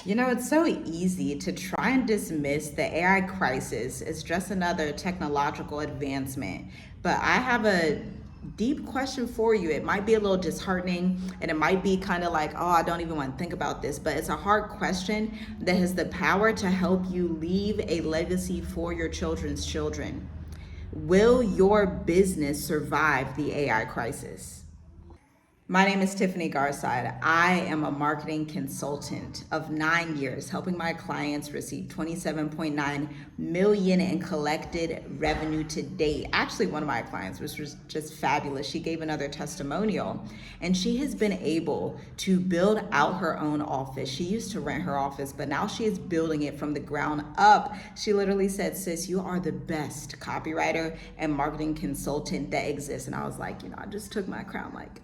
You know, it's so easy to try and dismiss the AI crisis as just another technological advancement. But I have a deep question for you. It might be a little disheartening and it might be kind of like, oh, I don't even want to think about this. But it's a hard question that has the power to help you leave a legacy for your children's children. Will your business survive the AI crisis? My name is Tiffany Garside. I am a marketing consultant of 9 years, helping my clients receive 27.9 million in collected revenue to date. Actually, one of my clients, which was just fabulous, she gave another testimonial, and she has been able to build out her own office. She used to rent her office, but now she is building it from the ground up. She literally said, sis, you are the best copywriter and marketing consultant that exists. And I was like, I just took my crown, like,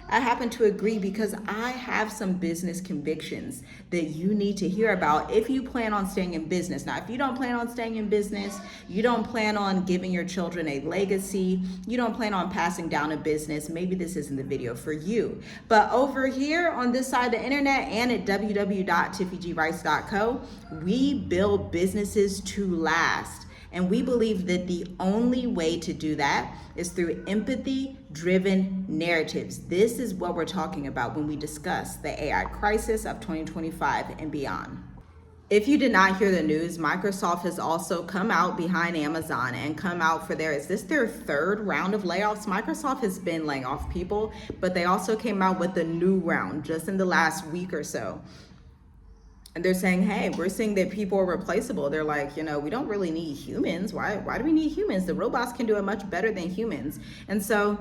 I happen to agree because I have some business convictions that you need to hear about if you plan on staying in business. Now, if you don't plan on staying in business, you don't plan on giving your children a legacy, you don't plan on passing down a business, maybe this isn't the video for you. But over here on this side of the internet and at www.tiffygrice.co, we build businesses to last. And we believe that the only way to do that is through empathy-driven narratives. This is what we're talking about when we discuss the AI crisis of 2025 and beyond. If you did not hear the news, Microsoft has also come out behind Amazon and come out for is this their third round of layoffs? Microsoft has been laying off people, but they also came out with a new round just in the last week or so. And they're saying, hey, we're seeing that people are replaceable. They're like, we don't really need humans. Why do we need humans? The robots can do it much better than humans. And so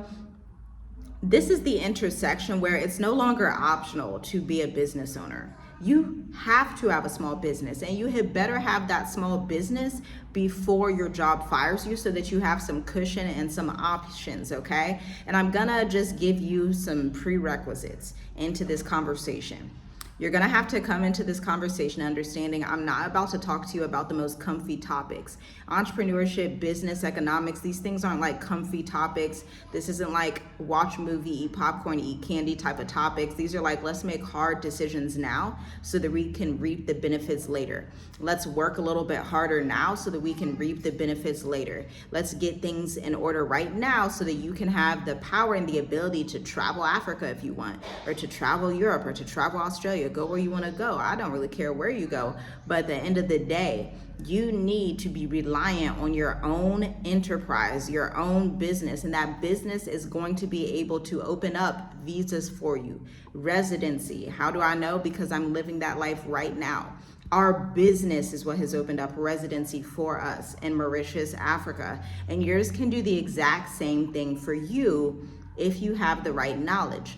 this is the intersection where it's no longer optional to be a business owner. You have to have a small business, and you had better have that small business before your job fires you so that you have some cushion and some options, okay? And I'm gonna just give you some prerequisites into this conversation. You're gonna have to come into this conversation understanding I'm not about to talk to you about the most comfy topics. Entrepreneurship, business, economics, these things aren't like comfy topics. This isn't like watch movie, eat popcorn, eat candy type of topics. These are like, let's make hard decisions now so that we can reap the benefits later. Let's work a little bit harder now so that we can reap the benefits later. Let's get things in order right now so that you can have the power and the ability to travel Africa if you want, or to travel Europe, or to travel Australia. Go where you want to go. I don't really care where you go, but at the end of the day, you need to be reliant on your own enterprise, your own business, and that business is going to be able to open up visas for you. Residency. How do I know? Because I'm living that life right now. Our business is what has opened up residency for us in Mauritius, Africa, and yours can do the exact same thing for you if you have the right knowledge.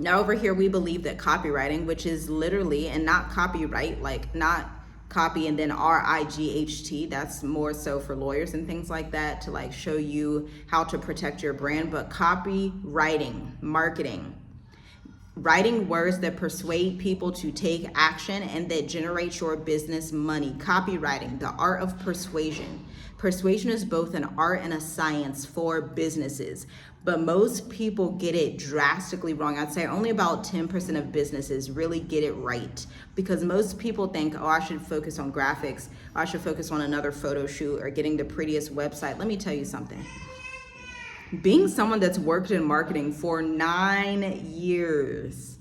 Now over here, we believe that copywriting, which is literally, and not copyright, like not copy and then R-I-G-H-T, that's more so for lawyers and things like that to like show you how to protect your brand, but copywriting, marketing, writing words that persuade people to take action and that generate your business money. Copywriting, the art of persuasion. Persuasion is both an art and a science for businesses, but most people get it drastically wrong. I'd say only about 10% of businesses really get it right, because most people think, oh, I should focus on graphics, or I should focus on another photo shoot or getting the prettiest website. Let me tell you something. Being someone that's worked in marketing for 9 years,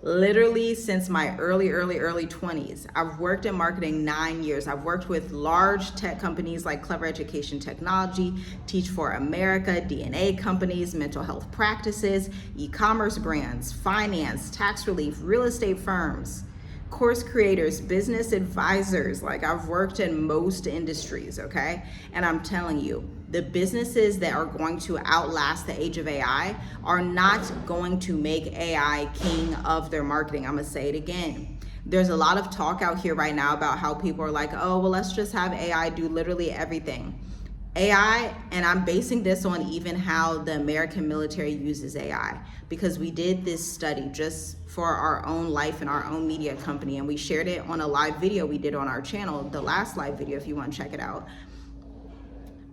literally since my early 20s. I've worked in marketing 9 years. I've worked with large tech companies like Clever Education Technology, Teach for America, DNA companies, mental health practices, e-commerce brands, finance, tax relief, real estate firms, course creators, business advisors. Like, I've worked in most industries, okay? And I'm telling you, the businesses that are going to outlast the age of AI are not going to make AI king of their marketing. I'm gonna say it again. There's a lot of talk out here right now about how people are like, oh, well, let's just have AI do literally everything. AI, and I'm basing this on even how the American military uses AI, because we did this study just for our own life and our own media company, and we shared it on a live video we did on our channel, the last live video if you want to check it out.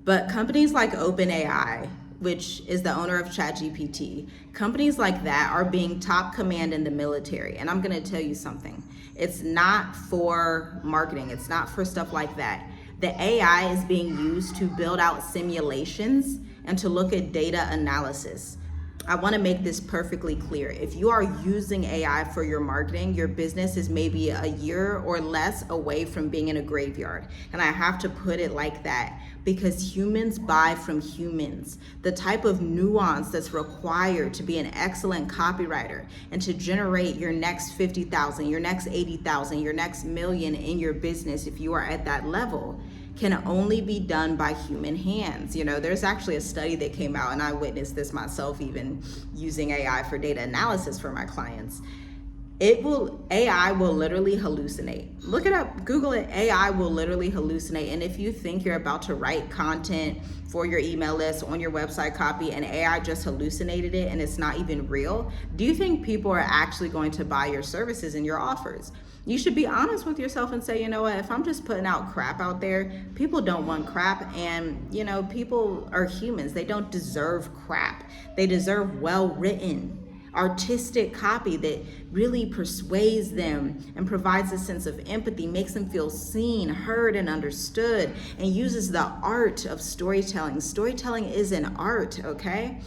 But companies like OpenAI, which is the owner of ChatGPT, companies like that are being top command in the military. And I'm going to tell you something. It's not for marketing. It's not for stuff like that. The AI is being used to build out simulations and to look at data analysis. I want to make this perfectly clear. If you are using AI for your marketing, your business is maybe a year or less away from being in a graveyard. And I have to put it like that because humans buy from humans. The type of nuance that's required to be an excellent copywriter and to generate your next 50,000, your next 80,000, your next million in your business, if you are at that level, can only be done by human hands. You know, there's actually a study that came out, and I witnessed this myself, even using AI for data analysis for my clients. AI will literally hallucinate. Look it up, Google it. AI will literally hallucinate. And if you think you're about to write content for your email list on your website copy and AI just hallucinated it and it's not even real, do you think people are actually going to buy your services and your offers? You should be honest with yourself and say, you know what, if I'm just putting out crap out there, people don't want crap. And, you know, people are humans. They don't deserve crap. They deserve well-written, artistic copy that really persuades them and provides a sense of empathy, makes them feel seen, heard, and understood, and uses the art of storytelling. Storytelling is an art, okay?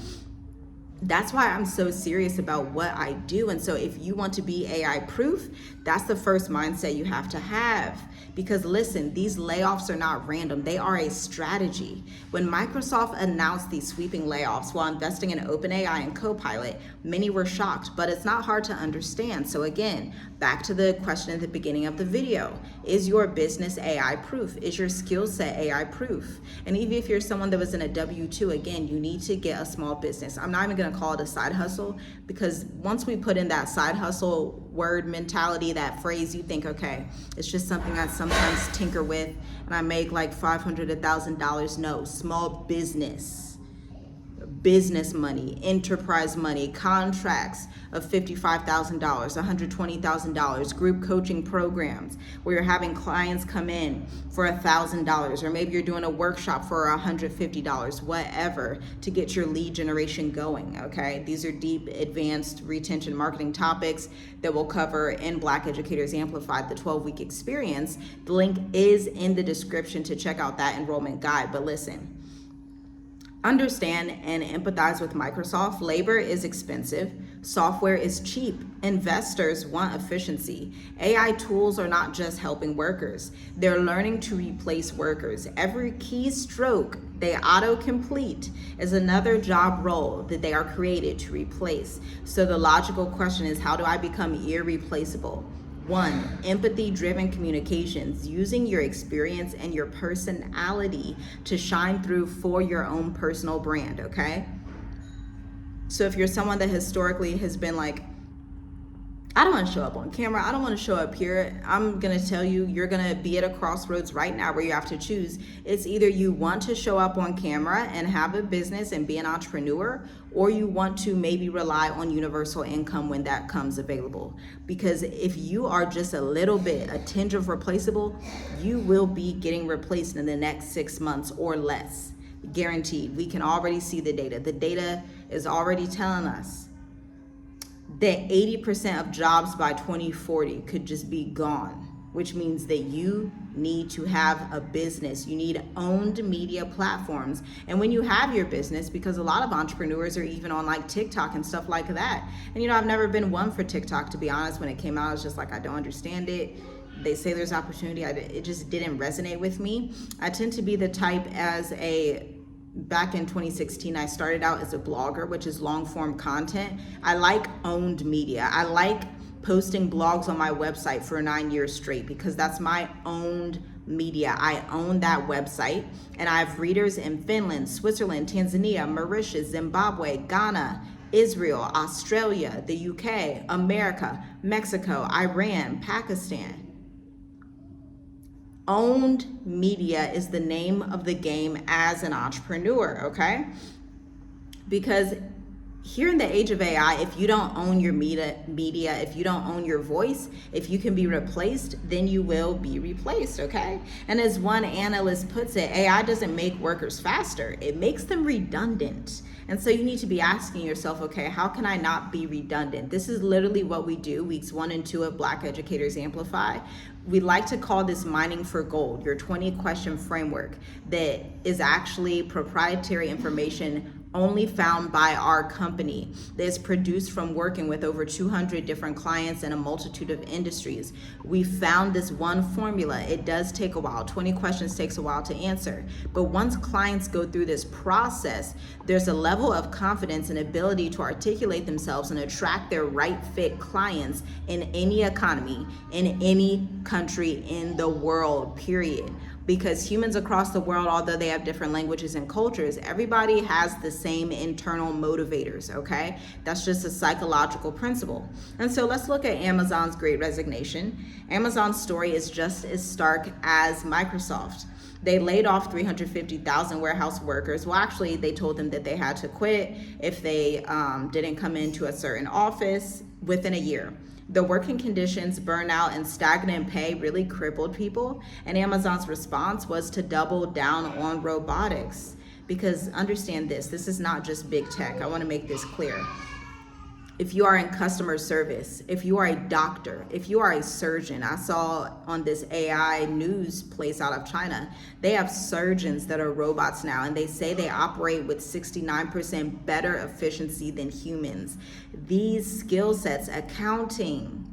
That's why I'm so serious about what I do. And so if you want to be AI proof, that's the first mindset you have to have. Because listen, these layoffs are not random. They are a strategy. When Microsoft announced these sweeping layoffs while investing in OpenAI and Copilot, many were shocked, but it's not hard to understand. So again, back to the question at the beginning of the video. Is your business AI proof? Is your skill set AI proof? And even if you're someone that was in a W-2, again, you need to get a small business. I'm not even going to call it a side hustle, because once we put in that side hustle word mentality, that phrase, you think, okay, it's just something I sometimes tinker with and I make like $500 to $1,000. No, small business money, enterprise money, contracts of $55,000, $120,000, group coaching programs where you're having clients come in for $1,000, or maybe you're doing a workshop for $150, whatever, to get your lead generation going, okay? These are deep, advanced retention marketing topics that we'll cover in Black Educators Amplified, the 12-week experience. The link is in the description to check out that enrollment guide. But listen, understand and empathize with Microsoft. Labor is expensive. Software is cheap. Investors want efficiency. AI tools are not just helping workers. They're learning to replace workers. Every keystroke they auto-complete is another job role that they are created to replace. So the logical question is, how do I become irreplaceable? 1, empathy-driven communications, using your experience and your personality to shine through for your own personal brand, okay? So if you're someone that historically has been like, I don't want to show up on camera, I don't want to show up here, I'm going to tell you, you're going to be at a crossroads right now where you have to choose. It's either you want to show up on camera and have a business and be an entrepreneur, or you want to maybe rely on universal income when that comes available. Because if you are just a little bit, a tinge of replaceable, you will be getting replaced in the next 6 months or less. Guaranteed. We can already see the data. The data is already telling us that 80% of jobs by 2040 could just be gone, which means that you need to have a business. You need owned media platforms. And when you have your business, because a lot of entrepreneurs are even on like TikTok and stuff like that. And you know, I've never been one for TikTok, to be honest. When it came out, I was just like, I don't understand it. They say there's opportunity. It just didn't resonate with me. I tend to be the type back in 2016, I started out as a blogger, which is long form content. I like owned media. I like posting blogs on my website for 9 years straight because that's my owned media. I own that website, and I have readers in Finland, Switzerland, Tanzania, Mauritius, Zimbabwe, Ghana, Israel, Australia, the UK, America, Mexico, Iran, Pakistan. Owned media is the name of the game as an entrepreneur, okay? Because here in the age of AI, if you don't own your media, if you don't own your voice, if you can be replaced, then you will be replaced, okay? And as one analyst puts it, AI doesn't make workers faster, it makes them redundant. And so you need to be asking yourself, okay, how can I not be redundant? This is literally what we do weeks 1 and 2 of Black Educators Amplify. We like to call this mining for gold, your 20-question framework that is actually proprietary information only found by our company, that's produced from working with over 200 different clients in a multitude of industries. We found this one formula. It does take a while. 20 questions takes a while to answer. But once clients go through this process, there's a level of confidence and ability to articulate themselves and attract their right fit clients in any economy, in any country in the world, period. Because humans across the world, although they have different languages and cultures, everybody has the same internal motivators, okay? That's just a psychological principle. And so let's look at Amazon's Great Resignation. Amazon's story is just as stark as Microsoft. They laid off 350,000 warehouse workers. Well, actually, they told them that they had to quit if they didn't come into a certain office within a year. The working conditions, burnout, and stagnant pay really crippled people, and Amazon's response was to double down on robotics. Because understand this is not just big tech. I want to make this clear. If you are in customer service, if you are a doctor, if you are a surgeon, I saw on this AI news place out of China, they have surgeons that are robots now, and they say they operate with 69% better efficiency than humans. These skill sets, accounting,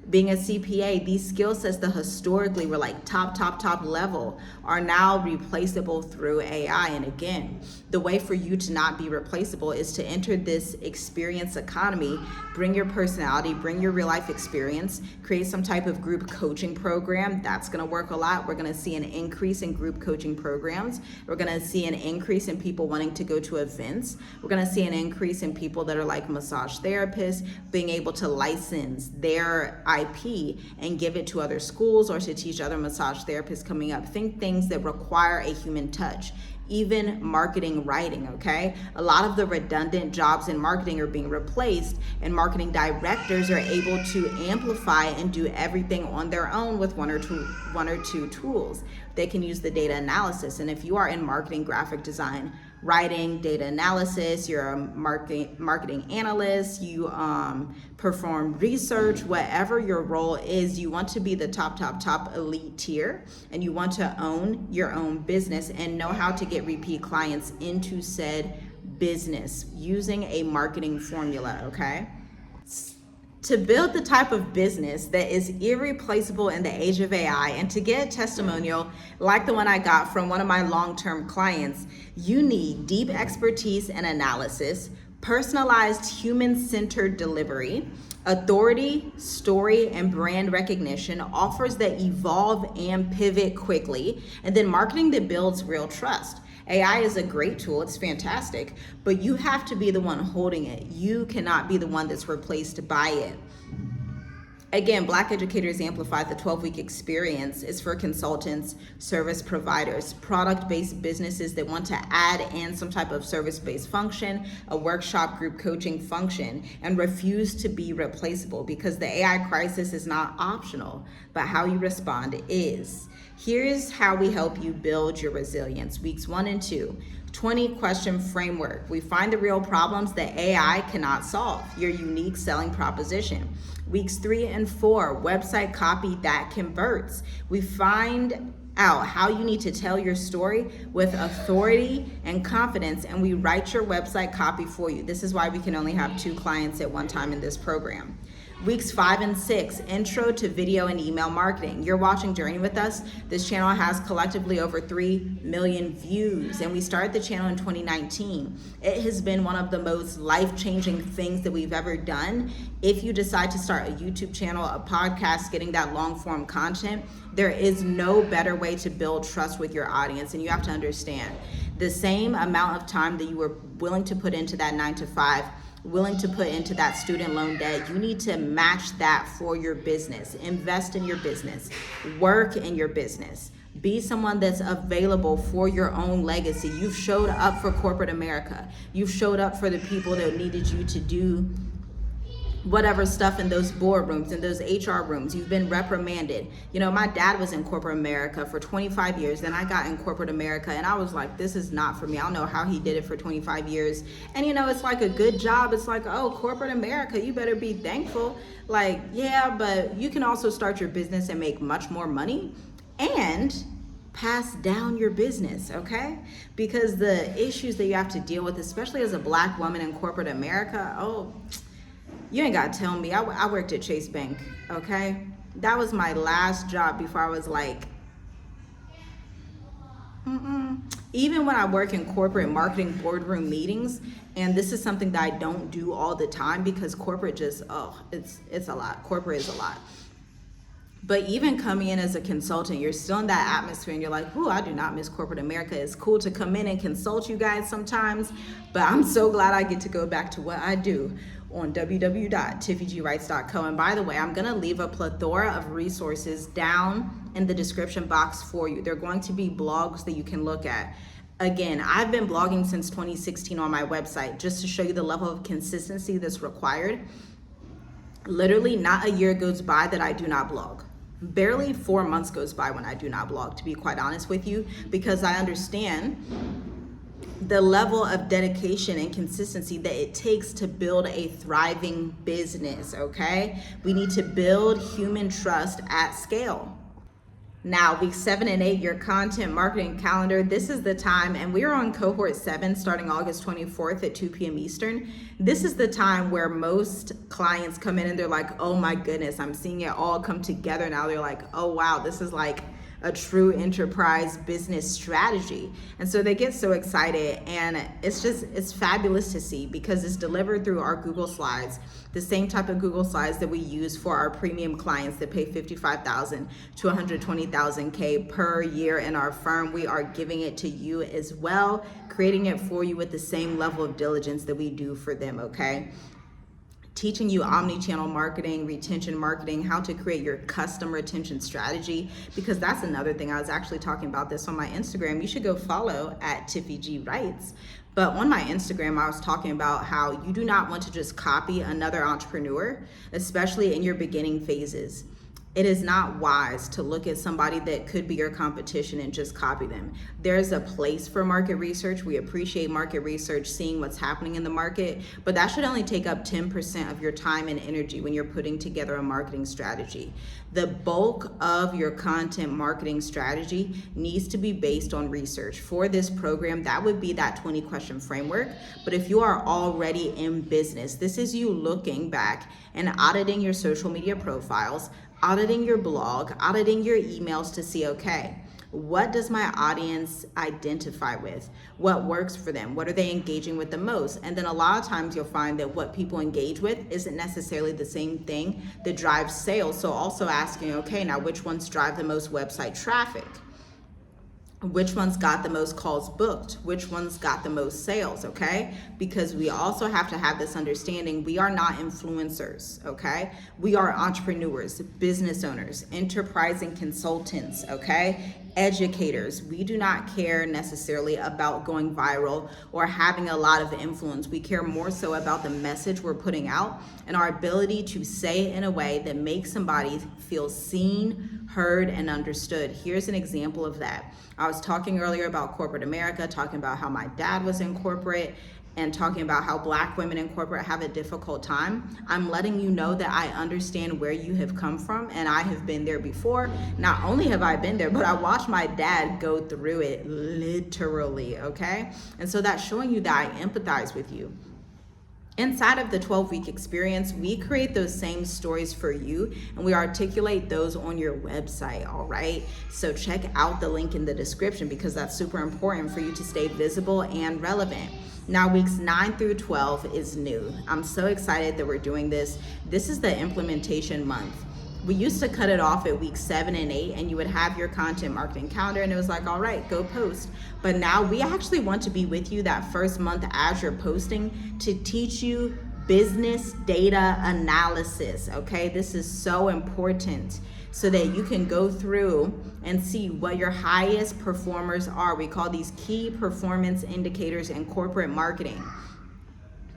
being a CPA, these skill sets that historically were like top level are now replaceable through AI. And again, the way for you to not be replaceable is to enter this experience economy, bring your personality, bring your real life experience, create some type of group coaching program. That's gonna work a lot. We're gonna see an increase in group coaching programs. We're gonna see an increase in people wanting to go to events. We're gonna see an increase in people that are like massage therapists, being able to license their IP and give it to other schools or to teach other massage therapists coming up. Think things that require a human touch. Even marketing writing, okay? A lot of the redundant jobs in marketing are being replaced, and marketing directors are able to amplify and do everything on their own with one or two tools. They can use the data analysis. And if you are in marketing, graphic design, writing, data analysis, you're a marketing analyst, you perform research, whatever your role is, you want to be the top elite tier, and you want to own your own business and know how to get repeat clients into said business using a marketing formula, okay? To build the type of business that is irreplaceable in the age of AI, and to get a testimonial like the one I got from one of my long-term clients, you need deep expertise and analysis, personalized human-centered delivery, authority, story, and brand recognition, offers that evolve and pivot quickly, and then marketing that builds real trust. AI is a great tool, it's fantastic, but you have to be the one holding it. You cannot be the one that's replaced by it. Again, Black Educators Amplified, the 12-week experience, is for consultants, service providers, product-based businesses that want to add in some type of service-based function, a workshop group coaching function, and refuse to be replaceable, because the AI crisis is not optional, but how you respond is. Here's how we help you build your resilience. Weeks 1 and 2, 20-question framework. We find the real problems that AI cannot solve, your unique selling proposition. Weeks 3 and 4, website copy that converts. We find out how you need to tell your story with authority and confidence, and we write your website copy for you. This is why we can only have 2 clients at one time in this program. Weeks 5 and 6, intro to video and email marketing. You're watching Journey with us. This channel has collectively over 3 million views, and we started the channel in 2019. It has been one of the most life-changing things that we've ever done. If you decide to start a YouTube channel, a podcast, getting that long-form content, there is no better way to build trust with your audience. And you have to understand, the same amount of time that you were willing to put into that 9 to 5, willing to put into that student loan debt, you need to match that for your business. Invest in your business, work in your business, Be someone that's available for your own legacy. You've showed up for corporate America. You've showed up for the people that needed you to do whatever stuff in those boardrooms, in those HR rooms. You've been reprimanded. You know, my dad was in corporate America for 25 years. Then I got in corporate America and I was like, this is not for me. I don't know how he did it for 25 years. And you know, it's like a good job. It's like, oh, corporate America, you better be thankful. Like, yeah, but you can also start your business and make much more money and pass down your business, okay? Because the issues that you have to deal with, especially as a Black woman in corporate America, oh, you ain't gotta tell me. I worked at Chase Bank, okay? That was my last job before I was like, Even when I work in corporate marketing boardroom meetings, and this is something that I don't do all the time because corporate just, it's a lot. Corporate is a lot. But even coming in as a consultant, you're still in that atmosphere and you're like, ooh, I do not miss corporate America. It's cool to come in and consult you guys sometimes, but I'm so glad I get to go back to what I do on www.tiffygwrites.co. And by the way, I'm gonna leave a plethora of resources down in the description box for you. They're going to be blogs that you can look at. Again, I've been blogging since 2016 on my website just to show you the level of consistency that's required. Literally not a year goes by that I do not blog. Barely 4 months goes by when I do not blog, to be quite honest with you, because I understand the level of dedication and consistency that it takes to build a thriving business, okay? We need to build human trust at scale. Now, week 7 and 8, your content marketing calendar, this is the time, and we are on cohort 7 starting August 24th at 2 p.m. Eastern. This is the time where most clients come in and they're like, oh my goodness, I'm seeing it all come together now. They're like, oh wow, this is like a true enterprise business strategy. And so they get so excited, and it's fabulous to see because it's delivered through our Google Slides, the same type of Google Slides that we use for our premium clients that pay $55,000 to $120,000 per year in our firm. We are giving it to you as well, creating it for you with the same level of diligence that we do for them, okay? Teaching you omni-channel marketing, retention marketing, how to create your custom retention strategy, because that's another thing. I was actually talking about this on my Instagram. You should go follow at Tiffy G Writes. But on my Instagram, I was talking about how you do not want to just copy another entrepreneur, especially in your beginning phases. It is not wise to look at somebody that could be your competition and just copy them. There's a place for market research. We appreciate market research, seeing what's happening in the market, but that should only take up 10% of your time and energy when you're putting together a marketing strategy. The bulk of your content marketing strategy needs to be based on research. For this program, that would be that 20-question framework. But if you are already in business, this is you looking back and auditing your social media profiles, auditing your blog, auditing your emails to see, okay, what does my audience identify with? What works for them? What are they engaging with the most? And then a lot of times you'll find that what people engage with isn't necessarily the same thing that drives sales. So also asking, okay, now which ones drive the most website traffic? Which one's got the most calls booked? Which one's got the most sales, okay? Because we also have to have this understanding, we are not influencers, okay? We are entrepreneurs, business owners, enterprising consultants, okay? Educators. We do not care necessarily about going viral or having a lot of influence. We care more so about the message we're putting out and our ability to say it in a way that makes somebody feel seen, heard, and understood. Here's an example of that. I was talking earlier about corporate America, talking about how my dad was in corporate, and talking about how Black women in corporate have a difficult time. I'm letting you know that I understand where you have come from, and I have been there before. Not only have I been there, but I watched my dad go through it literally, okay? And so that's showing you that I empathize with you. Inside of the 12-week experience, we create those same stories for you, and we articulate those on your website, all right? So check out the link in the description because that's super important for you to stay visible and relevant. Now, weeks 9 through 12 is new. I'm so excited that we're doing this. This is the implementation month. We used to cut it off at week 7 and 8, and you would have your content marketing calendar, and it was like, all right, go post. But now we actually want to be with you that first month as you're posting to teach you business data analysis, okay? This is so important so that you can go through and see what your highest performers are. We call these key performance indicators in corporate marketing.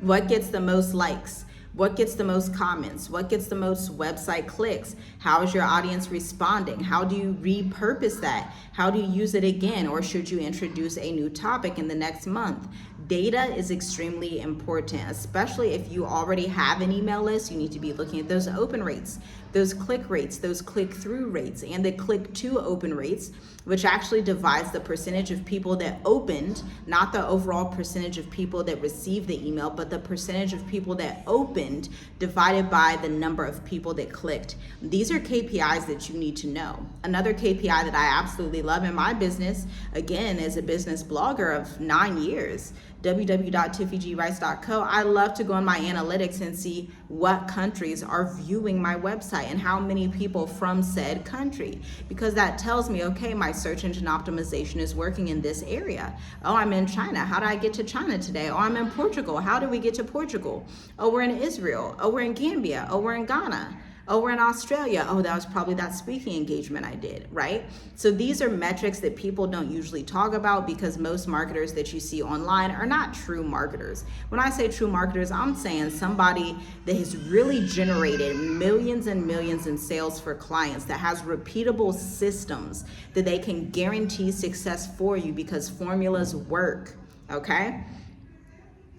What gets the most likes? What gets the most comments? What gets the most website clicks? How is your audience responding? How do you repurpose that? How do you use it again? Or should you introduce a new topic in the next month? Data is extremely important, especially if you already have an email list. You need to be looking at those open rates, those click rates, those click-through rates, and the click-to open rates, which actually divides the percentage of people that opened, not the overall percentage of people that received the email, but the percentage of people that opened divided by the number of people that clicked. These are KPIs that you need to know. Another KPI that I absolutely love in my business, again, as a business blogger of 9 years, www.tiffygrice.co, I love to go on my analytics and see what countries are viewing my website and how many people from said country, because that tells me, okay, my search engine optimization is working in this area. Oh, I'm in China. How do I get to China today? Oh, I'm in Portugal. How do we get to Portugal? Oh, we're in Israel. Oh, we're in Gambia. Oh, we're in Ghana. Oh, we're in Australia. Oh, that was probably that speaking engagement I did, right? So these are metrics that people don't usually talk about, because most marketers that you see online are not true marketers. When I say true marketers, I'm saying somebody that has really generated millions and millions in sales for clients, that has repeatable systems that they can guarantee success for you because formulas work, okay?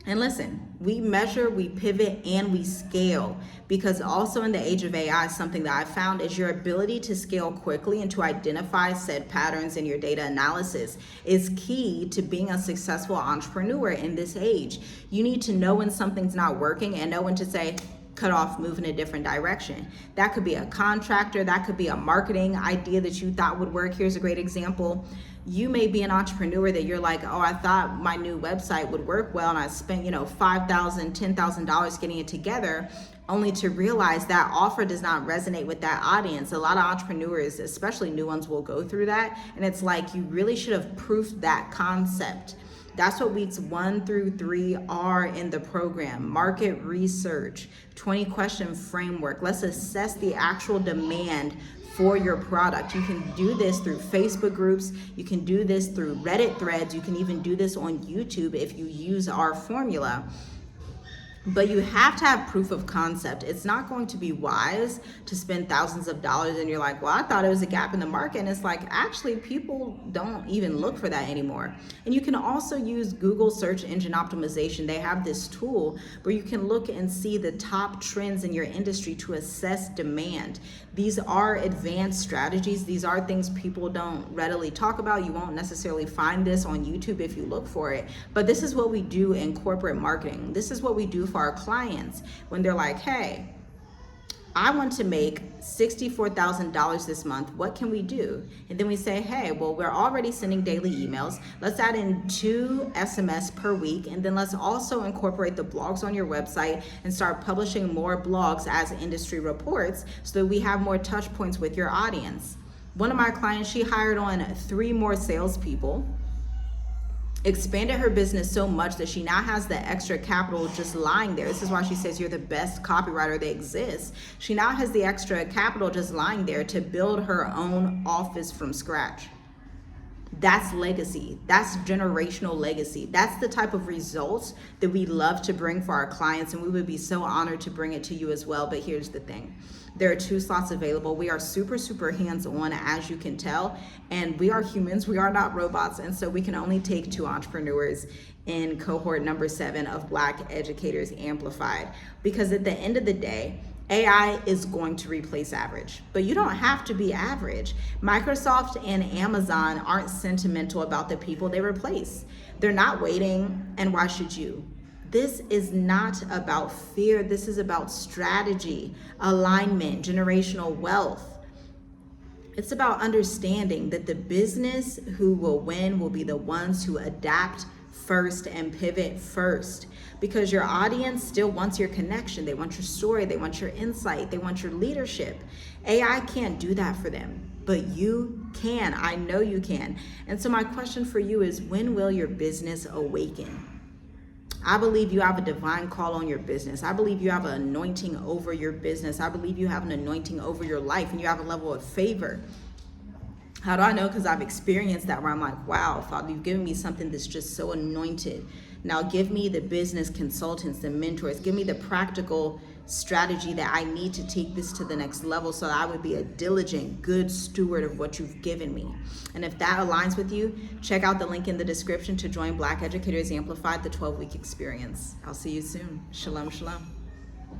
And listen, we measure, we pivot, and we scale, because also in the age of AI, something that I found is your ability to scale quickly and to identify said patterns in your data analysis is key to being a successful entrepreneur in this age. You need to know when something's not working and know when to say, cut off, move in a different direction. That could be a contractor, that could be a marketing idea that you thought would work. Here's a great example. You may be an entrepreneur that you're like, oh, I thought my new website would work well, and I spent, $5,000, $10,000 getting it together, only to realize that offer does not resonate with that audience. A lot of entrepreneurs, especially new ones, will go through that, and it's like you really should have proofed that concept. That's what weeks 1 through 3 are in the program. Market research, 20-question framework. Let's assess the actual demand for your product. You can do this through Facebook groups. You can do this through Reddit threads. You can even do this on YouTube if you use our formula. But you have to have proof of concept. It's not going to be wise to spend thousands of dollars and you're like, well, I thought it was a gap in the market. And it's like, actually, people don't even look for that anymore. And you can also use Google search engine optimization. They have this tool where you can look and see the top trends in your industry to assess demand. These are advanced strategies. These are things people don't readily talk about. You won't necessarily find this on YouTube if you look for it. But this is what we do in corporate marketing. This is what we do for our clients when they're like, hey, I want to make $64,000 this month. What can we do? And then we say, hey, well, we're already sending daily emails. Let's add in 2 SMS per week. And then let's also incorporate the blogs on your website and start publishing more blogs as industry reports so that we have more touch points with your audience. One of my clients, she hired on 3 more salespeople, expanded her business so much that she now has the extra capital just lying there. This is why she says you're the best copywriter that exists. She now has the extra capital just lying there to build her own office from scratch. That's legacy. That's generational legacy. That's the type of results that we love to bring for our clients, and we would be so honored to bring it to you as well. But here's the thing. There are 2 slots available. We are super, super hands-on, as you can tell, and we are humans. We are not robots, and so we can only take 2 entrepreneurs in cohort number 7 of Black Educators Amplified, because at the end of the day, AI is going to replace average, but you don't have to be average. Microsoft and Amazon aren't sentimental about the people they replace. They're not waiting, and why should you? This is not about fear. This is about strategy, alignment, generational wealth. It's about understanding that the business who will win will be the ones who adapt first and pivot first, because your audience still wants your connection. They want your story. They want your insight. They want your leadership. AI can't do that for them, but you can. I know you can. And so my question for you is, when will your business awaken? I believe you have a divine call on your business. I believe you have an anointing over your business. I believe you have an anointing over your life, and you have a level of favor. How do I know? Because I've experienced that, where I'm like, wow, Father, you've given me something that's just so anointed. Now give me the business consultants, the mentors, give me the practical strategy that I need to take this to the next level, so that I would be a diligent, good steward of what you've given me. And if that aligns with you, check out the link in the description to join Black Educators Amplified, the 12-week experience. I'll see you soon. Shalom, shalom.